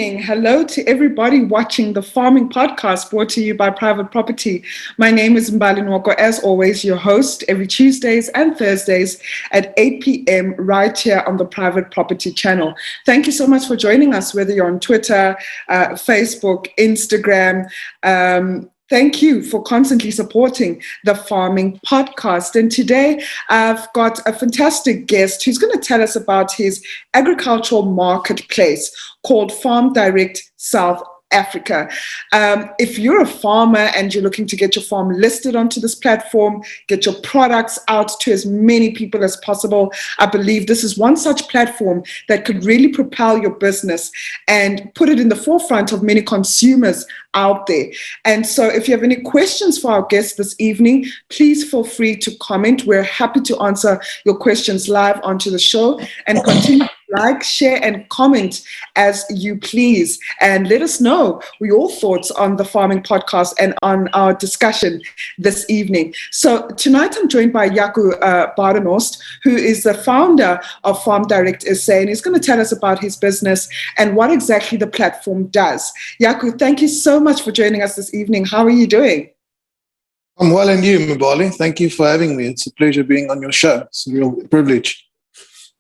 evening. Hello to everybody watching the Farming Podcast brought to you by Private Property. My name is Badenhorst, as always, your host every Tuesdays and Thursdays at 8 p.m. right here on the Private Property channel. Thank you so much for joining us, whether you're on Twitter, Facebook, Instagram. Thank you for constantly supporting the Farming Podcast. And today I've got a fantastic guest who's going to tell us about his agricultural marketplace called FarmDirect South Africa. If you're a farmer and you're looking to get your farm listed onto this platform, get your products out to as many people as possible, I believe this is one such platform that could really propel your business and put it in the forefront of many consumers out there. And so if you have any questions for our guests this evening, please feel free to comment. We're happy to answer your questions live onto the show, and continue to like, share, and comment as you please. And let us know your thoughts on the Farming Podcast and on our discussion this evening. So tonight I'm joined by Jaco Badenhorst, who is the founder of FarmDirect SA, and he's going to tell us about his business and what exactly the platform does. Jaco, thank you so much for joining us this evening. How are you doing? I'm well, and you, Mbali? Thank you for having me. It's a pleasure being on your show. It's a real privilege.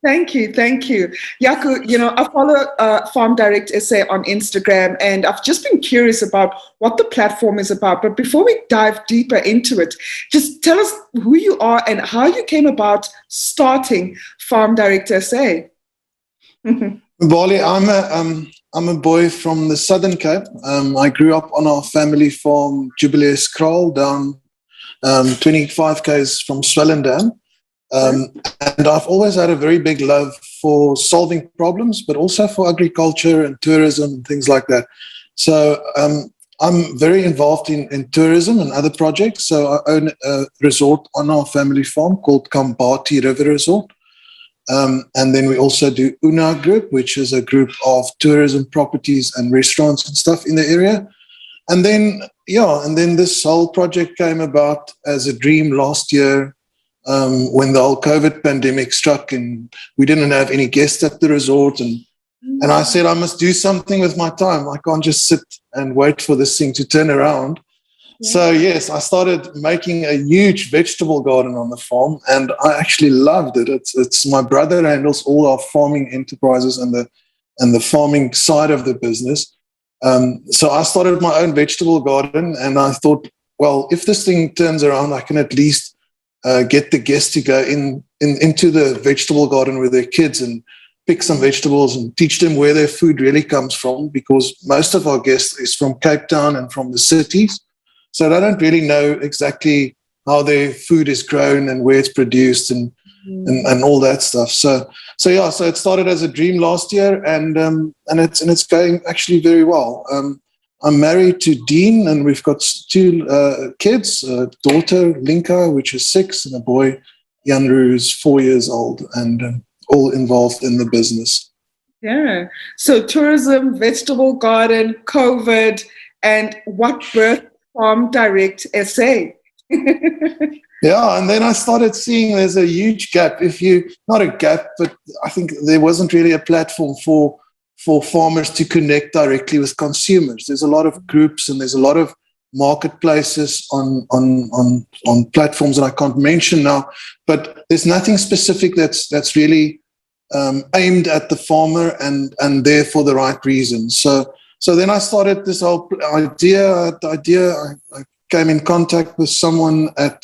Thank you. Jaco, I follow FarmDirect SA on Instagram, and I've just been curious about what the platform is about. But before we dive deeper into it, just tell us who you are and how you came about starting FarmDirect SA. Mbali, I'm a boy from the Southern Cape. I grew up on our family farm, Jubilee Kraal, down 25 k's from Swellendam. And I've always had a very big love for solving problems, but also for agriculture and tourism and things like that. So I'm very involved in tourism and other projects. So I own a resort on our family farm called Kambati River Resort. And then we also do Una Group, which is a group of tourism properties and restaurants and stuff in the area. And then this whole project came about as a dream last year, when the whole COVID pandemic struck and we didn't have any guests at the resort. And I said, I must do something with my time. I can't just sit and wait for this thing to turn around. Yeah. So yes, I started making a huge vegetable garden on the farm, and I actually loved it. It's my brother handles all our farming enterprises and the farming side of the business. So I started my own vegetable garden, and I thought, well, if this thing turns around, I can at least get the guests to go into the vegetable garden with their kids and pick some vegetables and teach them where their food really comes from, because most of our guests is from Cape Town and from the cities. So they don't really know exactly how their food is grown and where it's produced and all that stuff. So it started as a dream last year, and it's going actually very well. I'm married to Dean, and we've got two kids, a daughter, Linka, which is 6, and a boy, Yanru, who's 4 years old, and all involved in the business. Yeah. So tourism, vegetable garden, COVID, and what birthed FarmDirect SA? Yeah, and then I started seeing there's a huge gap. Not a gap, but I think there wasn't really a platform for farmers to connect directly with consumers. There's a lot of groups and there's a lot of marketplaces on platforms that I can't mention now, but there's nothing specific that's really aimed at the farmer and there for the right reasons. So then I started this whole idea. I came in contact with someone at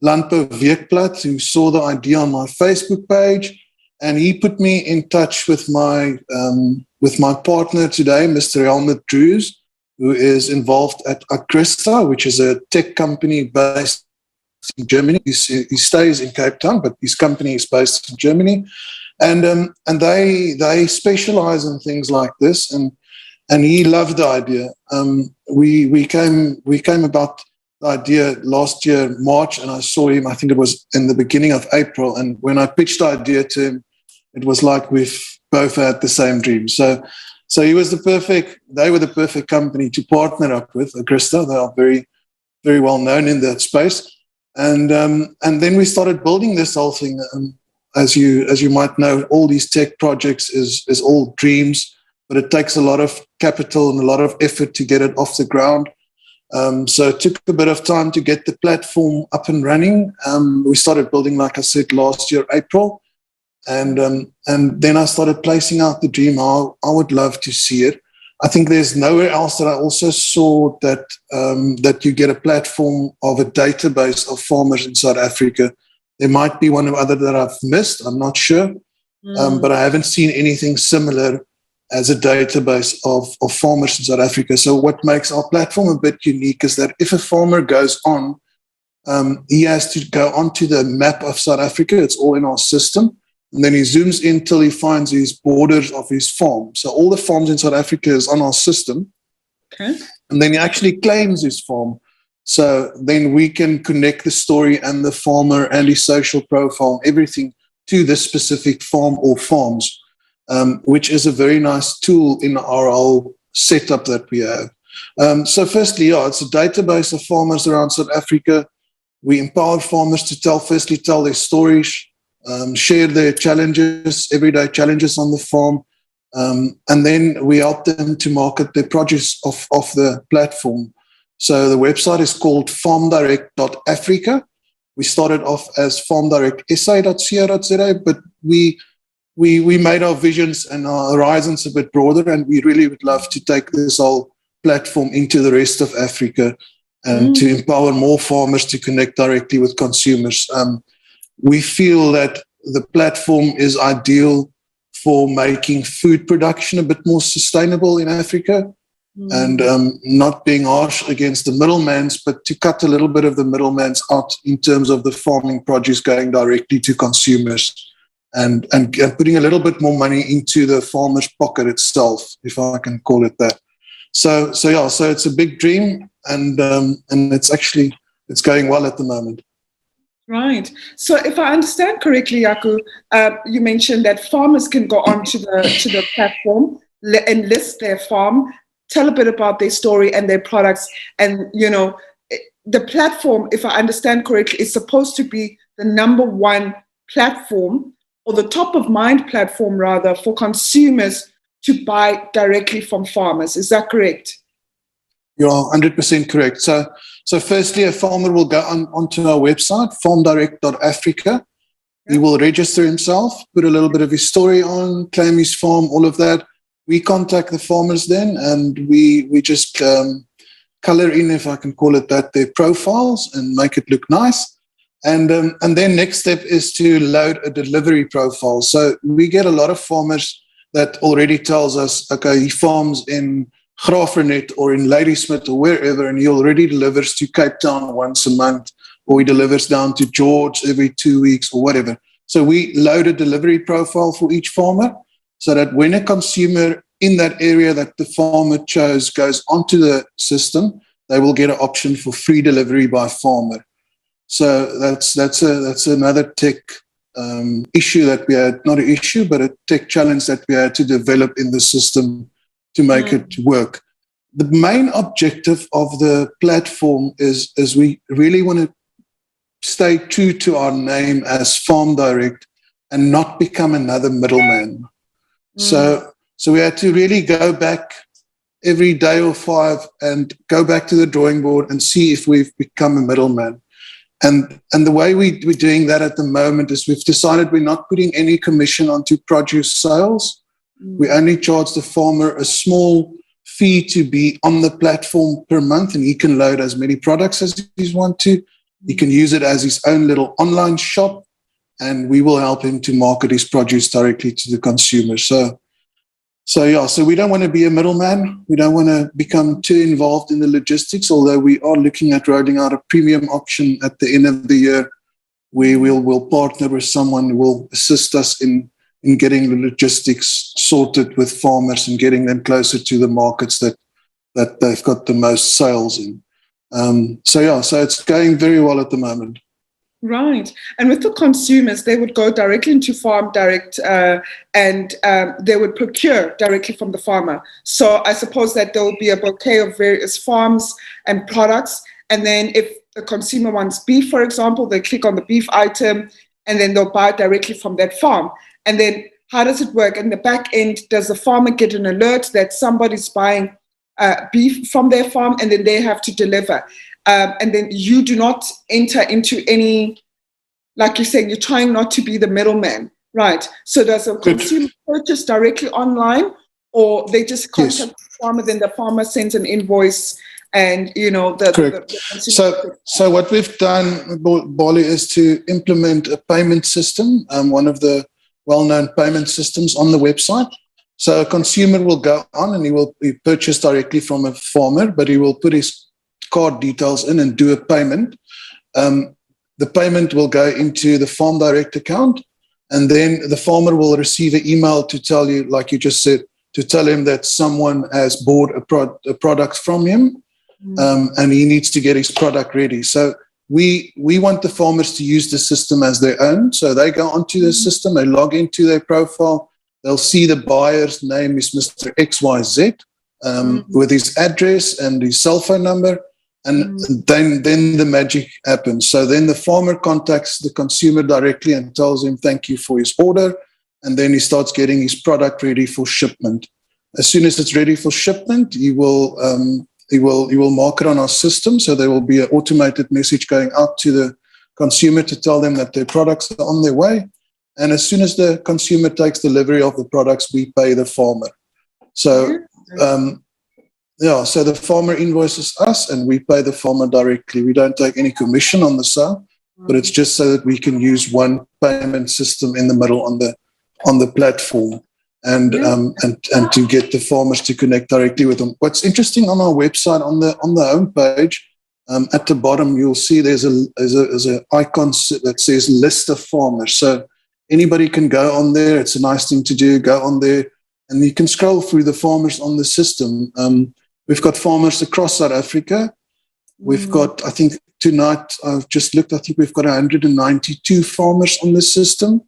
Landbou Weekblad who saw the idea on my Facebook page, and he put me in touch with my partner today, Mr. Helmut Drews, who is involved at Agrista, which is a tech company based in Germany. He stays in Cape Town, but his company is based in Germany, and they specialize in things like this. And he loved the idea. We came about the idea last year, March, and I saw him, I think it was in the beginning of April. And when I pitched the idea to him, it was like we've both had the same dream. So they were the perfect company to partner up with, Agrista. They are very, very well known in that space. And then we started building this whole thing. As you might know, all these tech projects is all dreams. but it takes a lot of capital and a lot of effort to get it off the ground. So it took a bit of time to get the platform up and running. We started building, like I said, last year, April. And then I started placing out the dream. I would love to see it. I think there's nowhere else that I also saw that that you get a platform of a database of farmers in South Africa. There might be one or other that I've missed. I'm not sure. But I haven't seen anything similar as a database of farmers in South Africa. So what makes our platform a bit unique is that if a farmer goes on, he has to go onto the map of South Africa. It's all in our system. And then he zooms in till he finds his borders of his farm. So all the farms in South Africa is on our system. Okay. And then he actually claims his farm. So then we can connect the story and the farmer and his social profile, everything to this specific farm or farms, which is a very nice tool in our whole setup that we have. So firstly, it's a database of farmers around South Africa. We empower farmers to tell their stories, share their challenges, everyday challenges on the farm, and then we help them to market their produce off the platform. So the website is called FarmDirect.Africa. We started off as FarmDirectSA.co.za, but we made our visions and our horizons a bit broader, and we really would love to take this whole platform into the rest of Africa and to empower more farmers to connect directly with consumers. We feel that the platform is ideal for making food production a bit more sustainable in Africa and not being harsh against the middlemans, but to cut a little bit of the middlemans out in terms of the farming produce going directly to consumers and putting a little bit more money into the farmer's pocket itself, if I can call it that. So it's a big dream, and it's going well at the moment. Right. So if I understand correctly, Jaco, you mentioned that farmers can go onto the platform and list their farm, tell a bit about their story and their products. And, the platform, if I understand correctly, is supposed to be the number one platform, or the top of mind platform, rather, for consumers to buy directly from farmers. Is that correct? You're 100% correct. So firstly, a farmer will go onto our website, FarmDirect.Africa. He will register himself, put a little bit of his story on, claim his farm, all of that. We contact the farmers then, and we just color in, if I can call it that, their profiles and make it look nice. And then next step is to load a delivery profile. So we get a lot of farmers that already tells us, okay, he farms in Graafrenet or in Ladysmith or wherever, and he already delivers to Cape Town once a month, or he delivers down to George every 2 weeks or whatever. So we load a delivery profile for each farmer so that when a consumer in that area that the farmer chose goes onto the system, they will get an option for free delivery by farmer. So that's another tech issue that we had, not an issue, but a tech challenge that we had to develop in the system to make it work. The main objective of the platform is we really want to stay true to our name as Farm Direct and not become another middleman. So we had to really go back every day or 5 and go back to the drawing board and see if we've become a middleman. And the way we're doing that at the moment is we've decided we're not putting any commission onto produce sales. We only charge the farmer a small fee to be on the platform per month, and he can load as many products as he wants to. He can use it as his own little online shop, and we will help him to market his produce directly to the consumer. So we don't want to be a middleman. We don't want to become too involved in the logistics, although we are looking at rolling out a premium option at the end of the year. We'll partner with someone who will assist us in getting the logistics sorted with farmers and getting them closer to the markets that they've got the most sales in. So it's going very well at the moment. Right. And with the consumers, they would go directly into Farm Direct and they would procure directly from the farmer. So I suppose that there will be a bouquet of various farms and products. And then if the consumer wants beef, for example, they click on the beef item and then they'll buy directly from that farm. And then How does it work? In the back end, does the farmer get an alert that somebody's buying beef from their farm, and then they have to deliver? And then you do not enter into any, like you're saying, you're trying not to be the middleman, right? So does a consumer purchase directly online, or they just contact the farmer, then the farmer sends an invoice, and Correct. So what we've done, Bali, is to implement a payment system, one of the well-known payment systems on the website. So a consumer will go on and he will purchase directly from a farmer, but he will put his card details in and do a payment. The payment will go into the FarmDirect account, and then the farmer will receive an email to tell you, like you just said, to tell him that someone has bought a product from him, and he needs to get his product ready. So we want the farmers to use the system as their own. So they go onto the system, they log into their profile, they'll see the buyer's name is Mr. XYZ with his address and his cell phone number, and then the magic happens. So then the farmer contacts the consumer directly and tells him thank you for his order, and then he starts getting his product ready for shipment. As soon as it's ready for shipment, he will mark it on our system, so there will be an automated message going out to the consumer to tell them that their products are on their way. And as soon as the consumer takes delivery of the products, we pay the farmer. So, so the farmer invoices us and we pay the farmer directly. We don't take any commission on the sale, but it's just so that we can use one payment system in the middle on the platform. And to get the farmers to connect directly with them. What's interesting on our website, on the homepage, at the bottom you'll see there's an icon that says list of farmers. So anybody can go on there. It's a nice thing to do. Go on there, and you can scroll through the farmers on the system. We've got farmers across South Africa. We've got, I think tonight I've just looked. I think we've got 192 farmers on the system.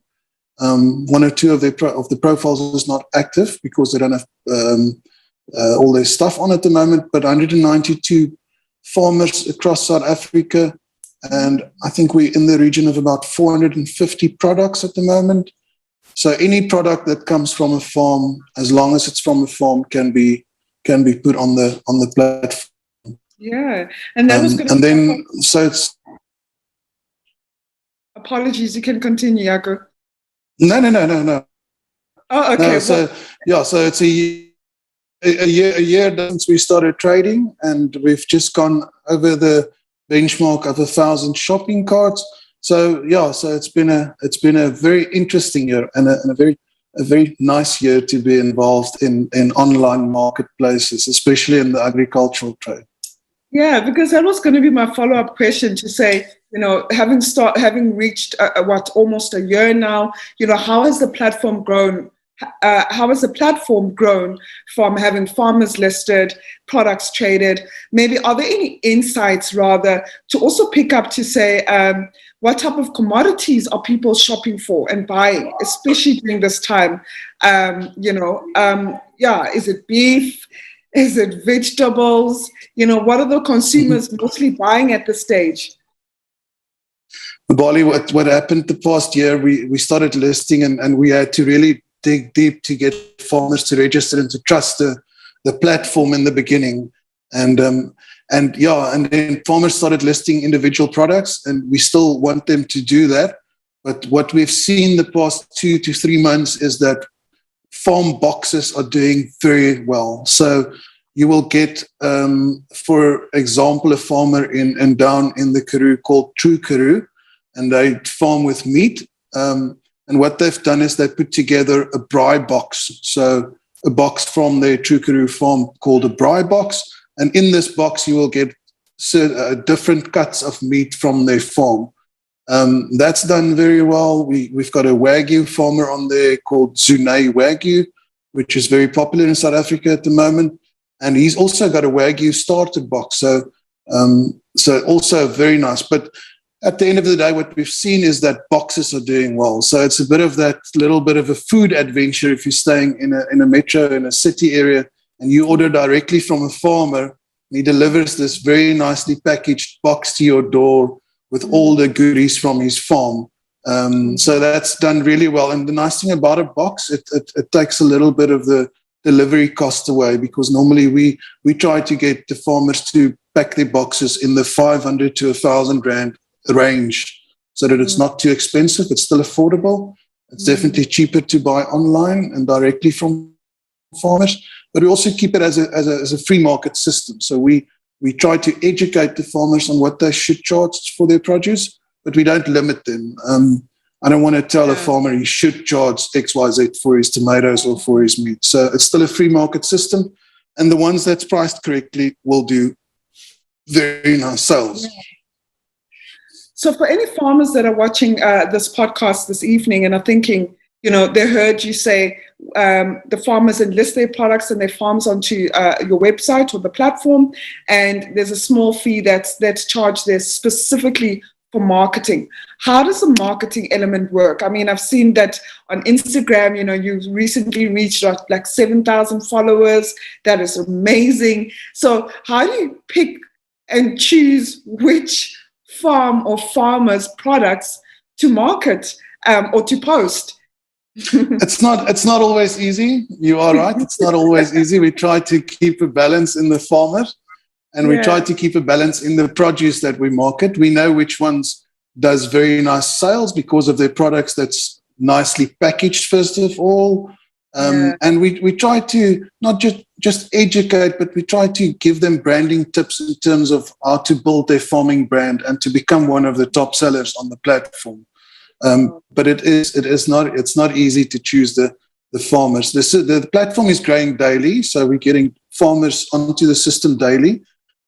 One or two of the profiles is not active because they don't have all their stuff on at the moment, but 192 farmers across South Africa, and I think we're in the region of about 450 products at the moment. So any product that comes from a farm, as long as it's from a farm, can be put on the platform. Yeah, and that was going to. And then so it's. Apologies, you can continue, Jaco. No. Oh, okay. No, so it's a year since we started trading, and we've just gone over the benchmark of 1,000 shopping carts. So it's been a very interesting year and a very nice year to be involved in online marketplaces, especially in the agricultural trade. Yeah, because that was going to be my follow-up question to say, having reached almost a year now, how has the platform grown? How has the platform grown from having farmers listed, products traded? Maybe are there any insights rather to also pick up to say what type of commodities are people shopping for and buying, especially during this time? Is it beef? Is it vegetables? What are the consumers mostly buying at this stage? Bali, what happened the past year, we started listing and we had to really dig deep to get farmers to register and to trust the platform in the beginning. And then farmers started listing individual products, and we still want them to do that. But what we've seen the past 2 to 3 months is that farm boxes are doing very well. So you will get, for example, a farmer down in the Karoo called True Karoo, and they farm with meat. And what they've done is they put together a braai box. So a box from their True Karoo farm called a braai box. And in this box, you will get different cuts of meat from their farm. That's done very well. We've got a Wagyu farmer on there called Zune Wagyu, which is very popular in South Africa at the moment. And he's also got a Wagyu starter box. So also very nice. But at the end of the day, what we've seen is that boxes are doing well. So it's a bit of that little bit of a food adventure if you're staying in a metro, in a city area, and you order directly from a farmer, and he delivers this very nicely packaged box to your door with all the goodies from his farm. So that's done really well. And the nice thing about a box, it takes a little bit of the delivery cost away, because normally we try to get the farmers to pack their boxes in the 500 to 1,000 rand range, so that it's not too expensive. It's still affordable. It's definitely cheaper to buy online and directly from farmers, but we also keep it as a free market system. So we try to educate the farmers on what they should charge for their produce, but we don't limit them. I don't want to tell a farmer he should charge XYZ for his tomatoes or for his meat. So it's still a free market system, and the ones that's priced correctly will do very nice sales. Yeah. So for any farmers that are watching this podcast this evening and are thinking, they heard you say the farmers enlist their products and their farms onto your website or the platform, and there's a small fee that's charged there specifically for marketing. How does the marketing element work? I mean, I've seen that on Instagram, you've recently reached like 7,000 followers. That is amazing. So how do you pick and choose which farm or farmers' products to market or to post? It's not always easy. You are right. It's not always easy. We try to keep a balance in the farmer, and we try to keep a balance in the produce that we market. We know which ones does very nice sales because of their products that's nicely packaged, first of all. And we try to not just educate, but we try to give them branding tips in terms of how to build their farming brand and to become one of the top sellers on the platform. But it's not easy to choose the farmers. The platform is growing daily, so we're getting farmers onto the system daily.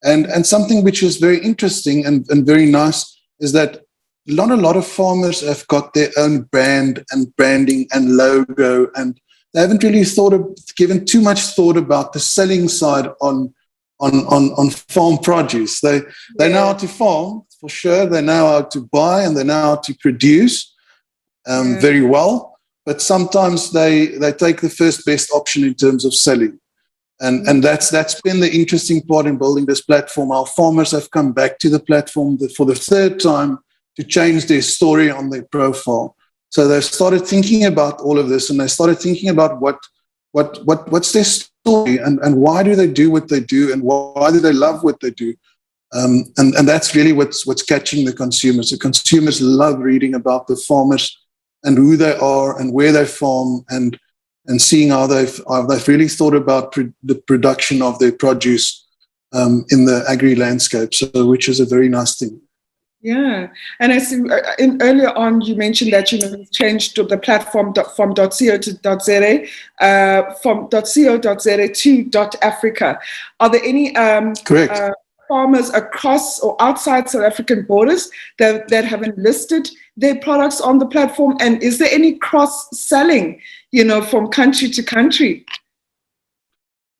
And something which is very interesting and very nice is that not a lot of farmers have got their own brand and branding and logo, and they haven't really given too much thought about the selling side on farm produce. They know how to farm, for sure. They know how to buy, and they know how to produce very well. But sometimes they take the first best option in terms of selling. And that's been the interesting part in building this platform. Our farmers have come back to the platform for the third time to change their story on their profile. So they've started thinking about all of this, and they started thinking about what's their story, and why do they do what they do, and why do they love what they do. And that's really what's catching the consumers. The consumers love reading about the farmers and who they are and where they farm, and seeing how they've really thought about the production of their produce in the agri landscape, so which is a very nice thing. Yeah, and I see earlier on you mentioned that you've changed the platform from .co to .za, from .co.za to .africa. Are there any correct farmers across or outside South African borders that have enlisted their products on the platform? And is there any cross-selling, from country to country?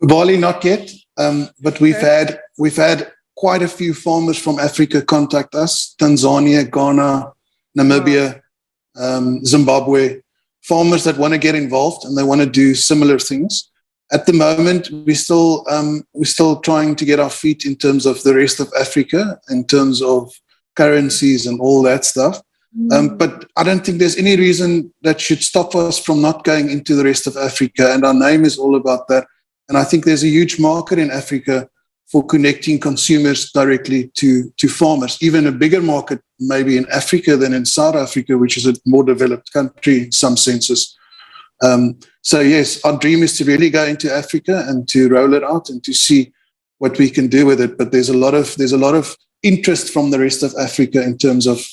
Bali, not yet, but we've had quite a few farmers from Africa contact us: Tanzania, Ghana, Namibia, Zimbabwe. Farmers that want to get involved and they want to do similar things. At the moment, we're still trying to get our feet in terms of the rest of Africa, in terms of currencies and all that stuff. But I don't think there's any reason that should stop us from not going into the rest of Africa. And our name is all about that. And I think there's a huge market in Africa for connecting consumers directly to farmers, even a bigger market maybe in Africa than in South Africa, which is a more developed country in some senses. So yes, our dream is to really go into Africa and to roll it out and to see what we can do with it. But there's a lot of interest from the rest of Africa in terms of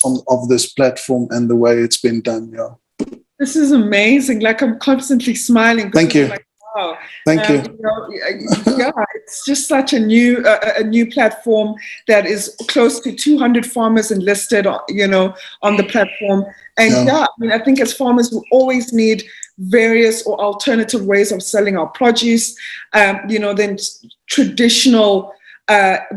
this platform and the way it's been done. Yeah. This is amazing. Like, I'm constantly smiling. Thank you. Like, wow. Thank you. Yeah, it's just such a new platform that is close to 200 farmers enlisted, on the platform. And I think as farmers, we always need various or alternative ways of selling our produce. Then traditional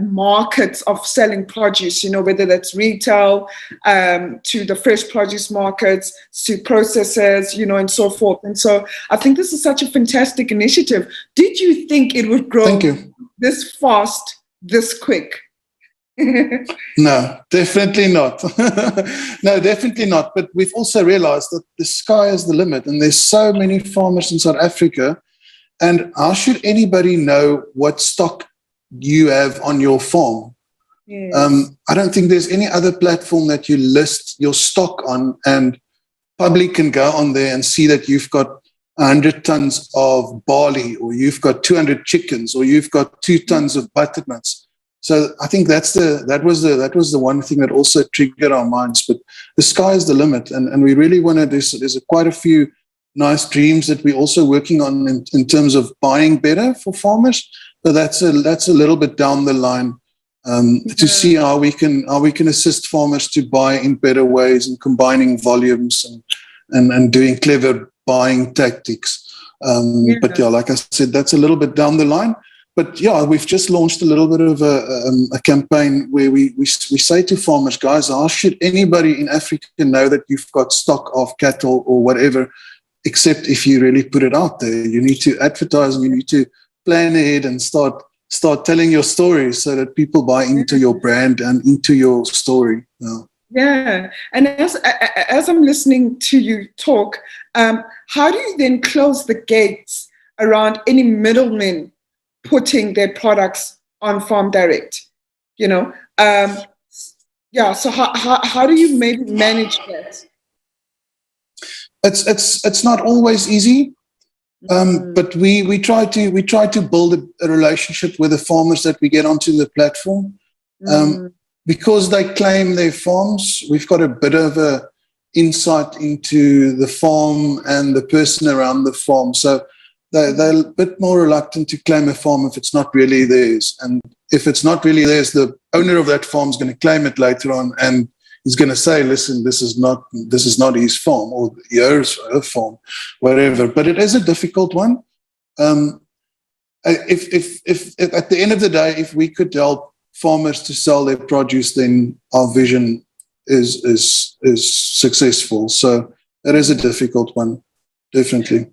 markets of selling produce, whether that's retail, to the fresh produce markets, to processors, and so forth. And so I think this is such a fantastic initiative. Did you think it would grow this fast, this quick? No, definitely not. No, definitely not. But we've also realized that the sky is the limit, and there's so many farmers in South Africa. And how should anybody know what stock you have on your farm? Yes. I don't think there's any other platform that you list your stock on, and public can go on there and see that you've got 100 tons of barley, or you've got 200 chickens, or you've got 2 tons of butternuts. So I think that was the one thing that also triggered our minds. But the sky is the limit, and we really want to. There's quite a few nice dreams that we're also working on in terms of buying better for farmers. But that's a little bit down the line, to see how we can assist farmers to buy in better ways and combining volumes and doing clever buying tactics. But yeah, like I said, that's a little bit down the line. But yeah, we've just launched a little bit of a campaign where we say to farmers, guys, how should anybody in Africa know that you've got stock of cattle or whatever, except if you really put it out there. You need to advertise, and you need to plan ahead and start telling your story so that people buy into your brand and into your story. Yeah, and as I'm listening to you talk, how do you then close the gates around any middlemen putting their products on FarmDirect? You know, yeah. So how do you maybe manage that? It's not always easy, but we try to build a relationship with the farmers that we get onto the platform. Because they claim their farms, we've got a bit of a insight into the farm and the person around the farm. So they're a bit more reluctant to claim a farm if it's not really theirs. And if it's not really theirs, the owner of that farm is going to claim it later on, and he's going to say, listen, this is not his farm, or yours, her farm, whatever. But it is a difficult one. If at the end of the day, if we could help farmers to sell their produce, then our vision is successful. So it is a difficult one, definitely.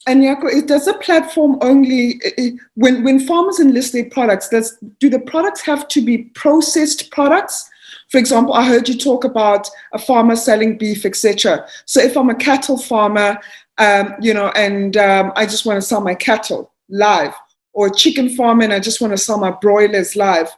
And Jaco, does a platform only, when farmers enlist their products, do the products have to be processed products? For example, I heard you talk about a farmer selling beef, etc. So if I'm a cattle farmer, and I just want to sell my cattle live, or a chicken farmer and I just want to sell my broilers live,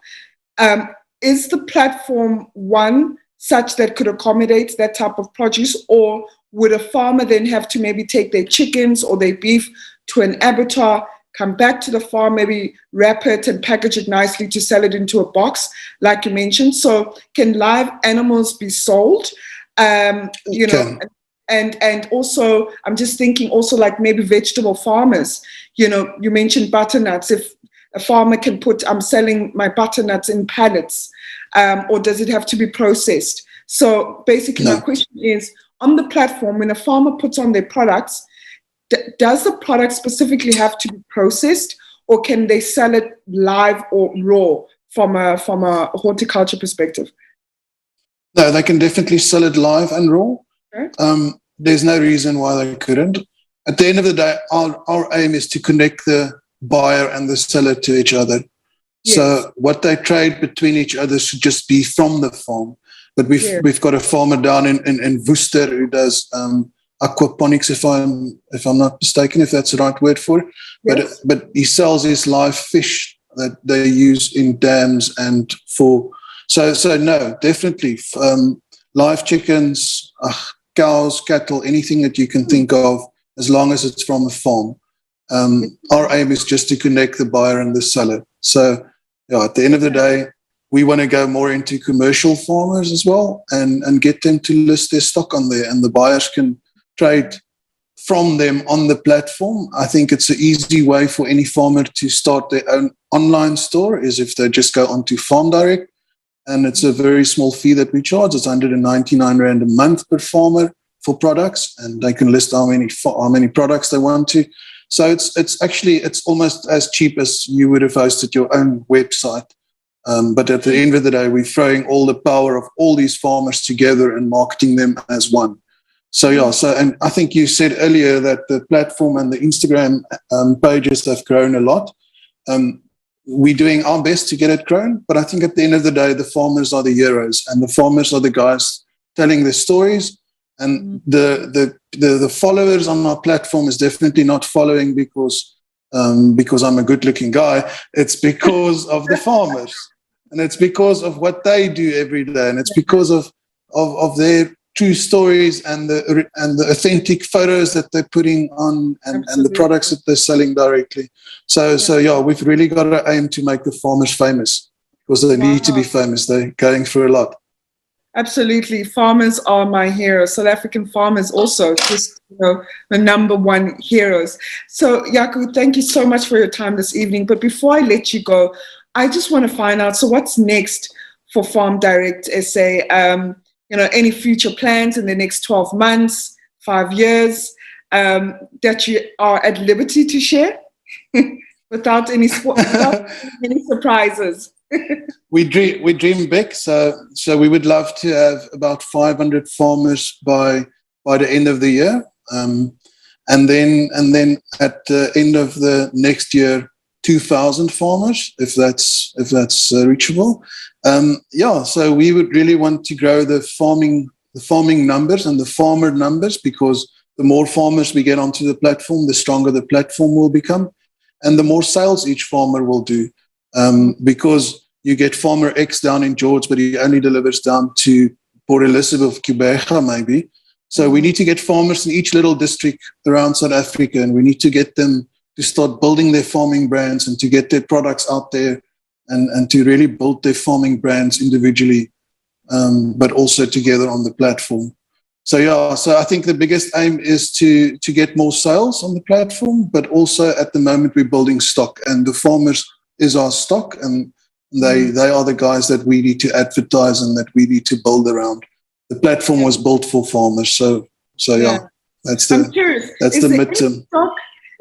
is the platform one such that could accommodate that type of produce, or would a farmer then have to maybe take their chickens or their beef to an abattoir, come back to the farm, maybe wrap it and package it nicely to sell it into a box, like you mentioned? So can live animals be sold? And also, I'm just thinking also like maybe vegetable farmers, you mentioned butternuts. If a farmer can put, I'm selling my butternuts in pallets, or does it have to be processed? So basically my question is, on the platform, when a farmer puts on their products, does the product specifically have to be processed, or can they sell it live or raw from a horticulture perspective? No, they can definitely sell it live and raw. Okay. There's no reason why they couldn't. At the end of the day, our aim is to connect the buyer and the seller to each other. Yes. So what they trade between each other should just be from the farm. But we've got a farmer down in Worcester who does aquaponics, if I'm not mistaken, if that's the right word for it. Yes. But he sells his live fish that they use in dams and for. So no, definitely live chickens, cows, cattle, anything that you can think of, as long as it's from a farm. Our aim is just to connect the buyer and the seller. So at the end of the day, we want to go more into commercial farmers as well, and get them to list their stock on there, and the buyers can trade from them on the platform. I think it's an easy way for any farmer to start their own online store, is if they just go onto FarmDirect, and it's a very small fee that we charge. It's 199 Rand a month per farmer for products, and they can list how many products they want to. So it's almost as cheap as you would have hosted your own website. But at the end of the day, we're throwing all the power of all these farmers together and marketing them as one. So and I think you said earlier that the platform and the Instagram pages have grown a lot. we're doing our best to get it grown. But I think at the end of the day, the farmers are the heroes, and the farmers are the guys telling the stories. And the followers on our platform is definitely not following because I'm a good-looking guy. It's because of the farmers, and it's because of what they do every day, and it's because of their true stories and the authentic photos that they're putting on, and the products that they're selling directly. So we've really got to aim to make the farmers famous, because they need to be famous. They're going through a lot. Absolutely. Farmers are my heroes. South African farmers also, just the number one heroes. So, Jaco, thank you so much for your time this evening. But before I let you go, I just want to find out, so what's next for FarmDirect SA? Any future plans in the next 12 months, 5 years, that you are at liberty to share without any surprises? We dream big, so we would love to have about 500 farmers by the end of the year, and then at the end of the next year, 2,000 farmers, if that's reachable. So we would really want to grow the farming numbers and the farmer numbers, because the more farmers we get onto the platform, the stronger the platform will become, and the more sales each farmer will do. Because you get farmer X down in George, but he only delivers down to Port Elizabeth, Kubega, maybe. So we need to get farmers in each little district around South Africa, and we need to get them to start building their farming brands and to get their products out there, and to really build their farming brands individually, but also together on the platform. So I think the biggest aim is to get more sales on the platform, but also at the moment we're building stock, and the farmers is our stock, and they are the guys that we need to advertise and that we need to build around. The platform was built for farmers, so that's the midterm.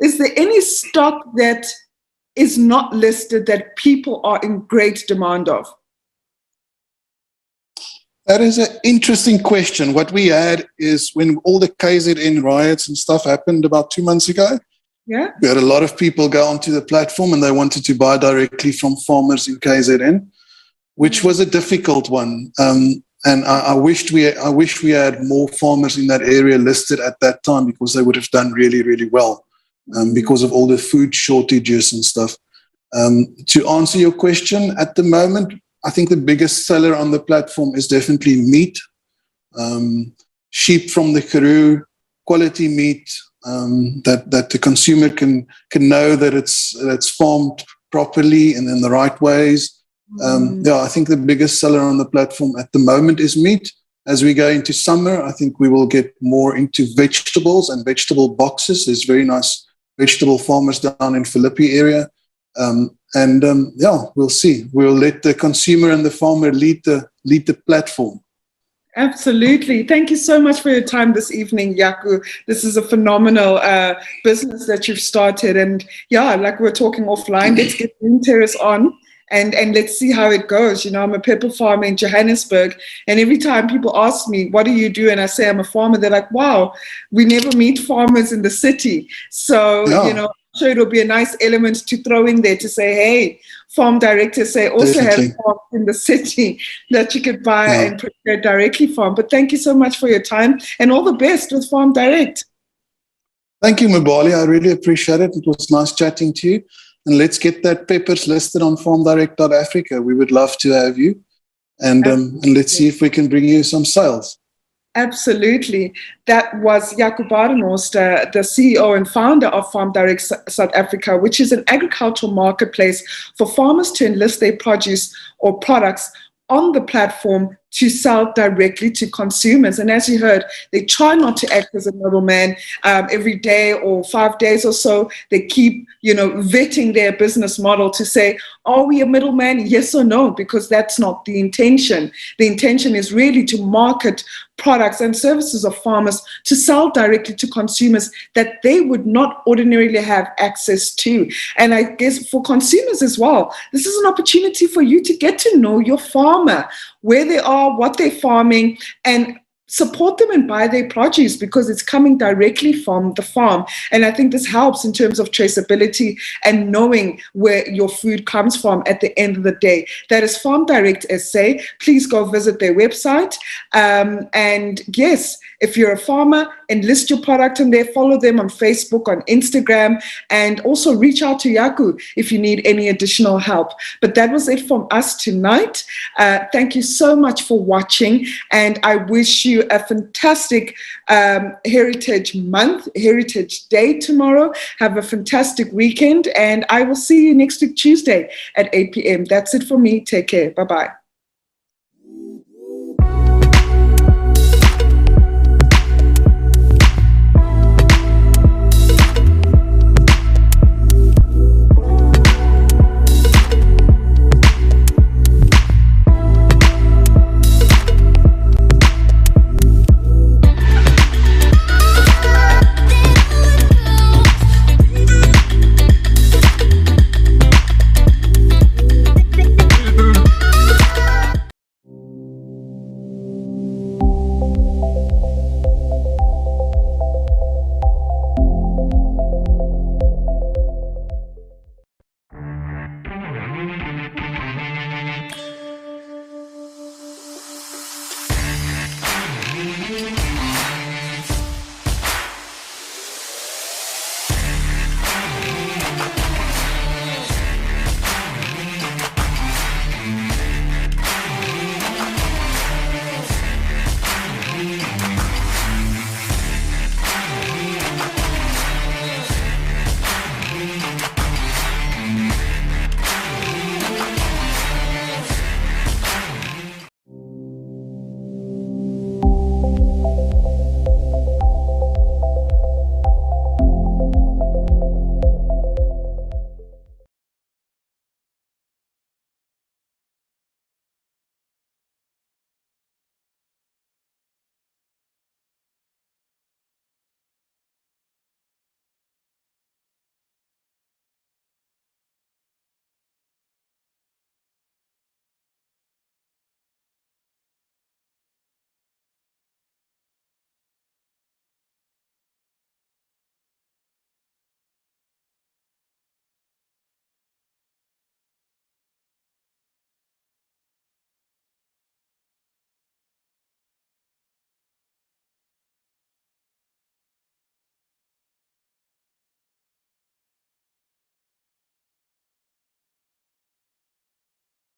Is there any stock that is not listed that people are in great demand of? That is an interesting question. What we had is, when all the KZN riots and stuff happened about 2 months ago, we had a lot of people go onto the platform and they wanted to buy directly from farmers in KZN, which was a difficult one. And I wish we had more farmers in that area listed at that time, because they would have done really, really well, because of all the food shortages and stuff. To answer your question, at the moment, I think the biggest seller on the platform is definitely meat, sheep from the Karoo, quality meat, that the consumer can know that it's farmed properly and in the right ways. I think the biggest seller on the platform at the moment is meat. As we go into summer, I think we will get more into vegetables and vegetable boxes. There's very nice vegetable farmers down in Philippi area. We'll see. We'll let the consumer and the farmer lead the platform. Absolutely. Thank you so much for your time this evening, Jaco. This is a phenomenal business that you've started. And like we were talking offline, let's get Green Terrace on and let's see how it goes. I'm a pepper farmer in Johannesburg. And every time people ask me, what do you do? And I say, I'm a farmer. They're like, wow, we never meet farmers in the city. So, I'm sure it'll be a nice element to throw in there to say, hey, FarmDirect SA also have farms in the city that you could buy and prepare directly from. But thank you so much for your time, and all the best with FarmDirect. Thank you, Mbali. I really appreciate it. It was nice chatting to you. And let's get that peppers listed on FarmDirect.Africa. We would love to have you. And let's see if we can bring you some sales. Absolutely. That was Jaco Badenhorst, the CEO and founder of FarmDirect South Africa, which is an agricultural marketplace for farmers to enlist their produce or products on the platform to sell directly to consumers. And as you heard, they try not to act as a middleman. Every day or 5 days or so, they keep, vetting their business model to say, are we a middleman? Yes or no? Because that's not the intention. The intention is really to market products and services of farmers to sell directly to consumers that they would not ordinarily have access to. And I guess for consumers as well, this is an opportunity for you to get to know your farmer, where they are, what they're farming, and support them and buy their produce because it's coming directly from the farm. And I think this helps in terms of traceability and knowing where your food comes from at the end of the day. That is FarmDirect SA. Please go visit their website. And yes, if you're a farmer, enlist your product in there, follow them on Facebook, on Instagram, and also reach out to Jaco if you need any additional help. But that was it from us tonight. Thank you so much for watching, and I wish you a fantastic Heritage Month, Heritage Day tomorrow. Have a fantastic weekend, and I will see you next week, Tuesday at 8 p.m. That's it for me. Take care. Bye-bye.